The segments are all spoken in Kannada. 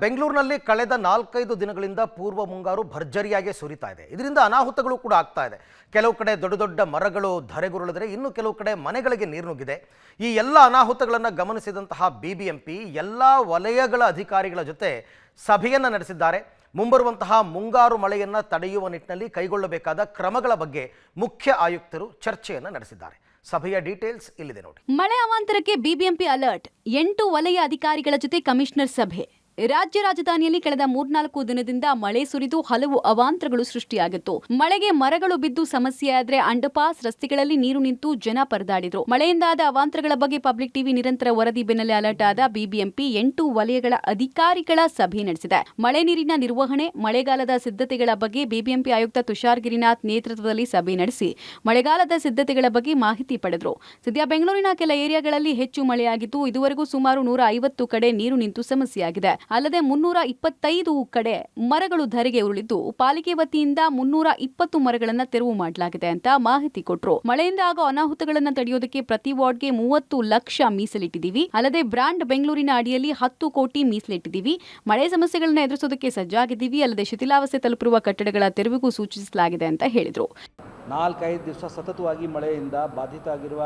ಬೆಂಗಳೂರಿನಲ್ಲಿ ಕಳೆದ 4-5 ದಿನಗಳಿಂದ ಪೂರ್ವ ಮುಂಗಾರು ಭರ್ಜರಿಯಾಗಿ ಸುರಿತಾ ಇದೆ. ಇದರಿಂದ ಅನಾಹುತಗಳು ಕೂಡ ಆಗ್ತಾ ಇದೆ. ಕೆಲವು ಕಡೆ ದೊಡ್ಡ ದೊಡ್ಡ ಮರಗಳು ಧರೆಗುರುಳಿದರೆ ಇನ್ನು ಕೆಲವು ಕಡೆ ಮನೆಗಳಿಗೆ ನೀರು ನುಗ್ಗಿದೆ. ಈ ಎಲ್ಲ ಅನಾಹುತಗಳನ್ನು ಗಮನಿಸಿದಂತಹ ಬಿಬಿಎಂಪಿ ಎಲ್ಲ ವಲಯಗಳ ಅಧಿಕಾರಿಗಳ ಜೊತೆ ಸಭೆಯನ್ನು ನಡೆಸಿದ್ದಾರೆ. ಮುಂಬರುವಂತಹ ಮುಂಗಾರು ಮಳೆಯನ್ನು ತಡೆಯುವ ನಿಟ್ಟಿನಲ್ಲಿ ಕೈಗೊಳ್ಳಬೇಕಾದ ಕ್ರಮಗಳ ಬಗ್ಗೆ ಮುಖ್ಯ ಆಯುಕ್ತರು ಚರ್ಚೆಯನ್ನು ನಡೆಸಿದ್ದಾರೆ. ಸಭೆಯ ಡೀಟೇಲ್ಸ್ ಇಲ್ಲಿದೆ ನೋಡಿ. ಮಳೆ ಅವಾಂತರಕ್ಕೆ ಬಿಬಿಎಂಪಿ ಅಲರ್ಟ್. 8 ವಲಯ ಅಧಿಕಾರಿಗಳ ಜೊತೆ ಕಮಿಷನರ್ ಸಭೆ. ರಾಜ್ಯ ರಾಜಧಾನಿಯಲ್ಲಿ ಕಳೆದ 3-4 ದಿನದಿಂದ ಮಳೆ ಸುರಿದು ಹಲವು ಅವಾಂತರಗಳು ಸೃಷ್ಟಿಯಾಗಿತ್ತು. ಮಳೆಗೆ ಮರಗಳು ಬಿದ್ದು ಸಮಸ್ಯೆಯಾದ್ರೆ ಅಂಡರ್ಪಾಸ್ ರಸ್ತೆಗಳಲ್ಲಿ ನೀರು ನಿಂತು ಜನ ಪರದಾಡಿದ್ರು. ಮಳೆಯಿಂದಾದ ಅವಾಂತರಗಳ ಬಗ್ಗೆ ಪಬ್ಲಿಕ್ ಟಿವಿ ನಿರಂತರ ವರದಿ ಬೆನ್ನಲ್ಲೇ ಅಲರ್ಟ್ ಆದ ಬಿಬಿಎಂಪಿ 8 ವಲಯಗಳ ಅಧಿಕಾರಿಗಳ ಸಭೆ ನಡೆಸಿದೆ. ಮಳೆ ನೀರಿನ ನಿರ್ವಹಣೆ, ಮಳೆಗಾಲದ ಸಿದ್ಧತೆಗಳ ಬಗ್ಗೆ ಬಿಬಿಎಂಪಿ ಆಯುಕ್ತ ತುಷಾರ್ ಗಿರಿನಾಥ್ ನೇತೃತ್ವದಲ್ಲಿ ಸಭೆ ನಡೆಸಿ ಮಳೆಗಾಲದ ಸಿದ್ಧತೆಗಳ ಬಗ್ಗೆ ಮಾಹಿತಿ ಪಡೆದರು. ಸದ್ಯ ಬೆಂಗಳೂರಿನ ಕೆಲ ಏರಿಯಾಗಳಲ್ಲಿ ಹೆಚ್ಚು ಮಳೆಯಾಗಿದ್ದು ಇದುವರೆಗೂ ಸುಮಾರು 150 ಕಡೆ ನೀರು ನಿಂತು ಸಮಸ್ಯೆಯಾಗಿದೆ. ಅಲ್ಲದೆ 325 ಕಡೆ ಮರಗಳು ಧರೆಗೆ ಉರುಳಿದ್ದು ಪಾಲಿಕೆ ವತಿಯಿಂದ 320 ಮರಗಳನ್ನು ತೆರವು ಮಾಡಲಾಗಿದೆ ಅಂತ ಮಾಹಿತಿ ಕೊಟ್ಟರು. ಮಳೆಯಿಂದ ಆಗೋ ಅನಾಹುತಗಳನ್ನು ತಡೆಯೋದಕ್ಕೆ ಪ್ರತಿ ವಾರ್ಡ್ಗೆ 30 ಲಕ್ಷ ಮೀಸಲಿಟ್ಟಿದ್ದೀವಿ. ಅಲ್ಲದೆ ಬ್ರಾಂಡ್ ಬೆಂಗಳೂರಿನ ಅಡಿಯಲ್ಲಿ 10 ಕೋಟಿ ಮೀಸಲಿಟ್ಟಿದ್ದೀವಿ. ಮಳೆ ಸಮಸ್ಯೆಗಳನ್ನು ಎದುರಿಸೋದಕ್ಕೆ ಸಜ್ಜಾಗಿದ್ದೀವಿ. ಅಲ್ಲದೆ ಶಿಥಿಲಾವಸ್ಥೆ ತಲುಪಿರುವ ಕಟ್ಟಡಗಳ ತೆರವಿಗೂ ಸೂಚಿಸಲಾಗಿದೆ ಅಂತ ಹೇಳಿದರು. 4-5 ದಿವಸ ಸತತವಾಗಿ ಮಳೆಯಿಂದ ಬಾಧಿತ ಆಗಿರುವ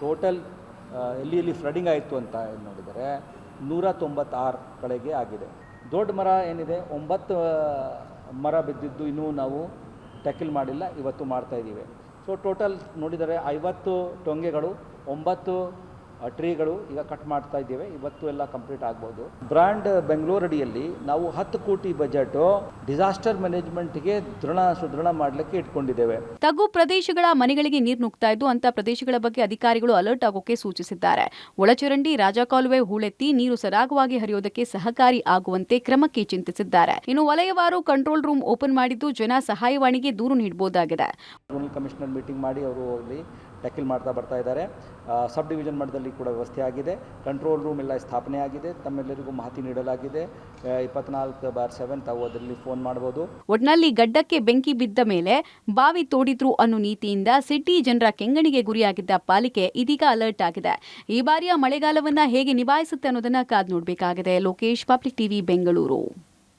ಟೋಟಲ್ ಎಲ್ಲಿ ಫ್ಲಡಿಂಗ್ ಆಯಿತು ಅಂತ ನೋಡಿದರೆ 196 ಕಡೆಗೆ ಆಗಿದೆ. ದೊಡ್ಡ ಮರ ಏನಿದೆ 9 ಮರ ಬಿದ್ದಿದ್ದು ಇನ್ನೂ ನಾವು ಟ್ಯಾಕಲ್ ಮಾಡಿಲ್ಲ, ಇವತ್ತು ಮಾಡ್ತಾಯಿದ್ದೀವಿ. ಸೊ ಟೋಟಲ್ ನೋಡಿದರೆ 50 ಟೊಂಗೆಗಳು 9 ಟ್ರೀಗಳು ಈಗ ಕಟ್ ಮಾಡ್ತಾ ಇದ್ದೇವೆ. ಇವತ್ತು ಎಲ್ಲ ಕಂಪ್ಲೀಟ್ ಆಗ್ಬೋದು. ಬ್ರ್ಯಾಂಡ್ ಬೆಂಗಳೂರು ಅಡಿಯಲ್ಲಿ ನಾವು 10 ಕೋಟಿ ಬಜೆಟ್ ಡಿಸಾಸ್ಟರ್ ಮ್ಯಾನೇಜ್ಮೆಂಟ್ಗೆ ಸುದೃಢ ಮಾಡಲಿಕ್ಕೆ ಇಟ್ಕೊಂಡಿದ್ದೇವೆ. ತಗ್ಗು ಪ್ರದೇಶಗಳ ಮನೆಗಳಿಗೆ ನೀರು ನುಗ್ತಾ ಇದ್ದು ಅಂತ ಪ್ರದೇಶಗಳ ಬಗ್ಗೆ ಅಧಿಕಾರಿಗಳು ಅಲರ್ಟ್ ಆಗೋಕೆ ಸೂಚಿಸಿದ್ದಾರೆ. ಒಳಚರಂಡಿ, ರಾಜಕಾಲುವೆ ಹೂಳೆತ್ತಿ ನೀರು ಸರಾಗವಾಗಿ ಹರಿಯೋದಕ್ಕೆ ಸಹಕಾರಿ ಆಗುವಂತೆ ಕ್ರಮಕ್ಕೆ ಚಿಂತಿಸಿದ್ದಾರೆ. ಇನ್ನು ವಲಯವಾರು ಕಂಟ್ರೋಲ್ ರೂಮ್ ಓಪನ್ ಮಾಡಿದ್ದು ಜನ ಸಹಾಯವಾಣಿಗೆ ದೂರು ನೀಡಬಹುದಾಗಿದೆ. ಕಮಿಷನರ್ ಮೀಟಿಂಗ್ ಮಾಡಿ ಅವರು ಅಲ್ಲಿ ಟ್ಯಾಕಲ್ ಮಾಡ್ತಾ ಬರ್ತಾ ಇದ್ದಾರೆ. ಸಬ್ ಡಿವಿಷನ್ ಮಟ್ಟದಲ್ಲಿ ಕೂಡ ವ್ಯವಸ್ಥೆ ಆಗಿದೆ. ಕಂಟ್ರೋಲ್ ರೂಮ್ ಎಲ್ಲ ಸ್ಥಾಪನೆ ಆಗಿದೆ. ತಮ್ಮೆಲ್ಲರಿಗೂ ಮಾಹಿತಿ ನೀಡಲಾಗಿದೆ. 24/7 ತಾವು ಅದರಲ್ಲಿ ಫೋನ್ ಮಾಡಬಹುದು. ಒಟ್ನಲ್ಲಿ ಗಡ್ಡಕ್ಕೆ ಬೆಂಕಿ ಬಿದ್ದ ಮೇಲೆ ಬಾವಿ ತೋಡಿದ್ರು ಅನ್ನೋ ನೀತಿಯಿಂದ ಸಿಟಿ ಜನರ ಕೆಂಗಣಿಗೆ ಗುರಿಯಾಗಿದ್ದ ಪಾಲಿಕೆ ಇದೀಗ ಅಲರ್ಟ್ ಆಗಿದೆ. ಈ ಬಾರಿಯ ಮಳೆಗಾಲವನ್ನ ಹೇಗೆ ನಿಭಾಯಿಸುತ್ತೆ ಅನ್ನೋದನ್ನ ಕಾದು ನೋಡಬೇಕಾಗಿದೆ. Lokesh, public TV, Bengaluru.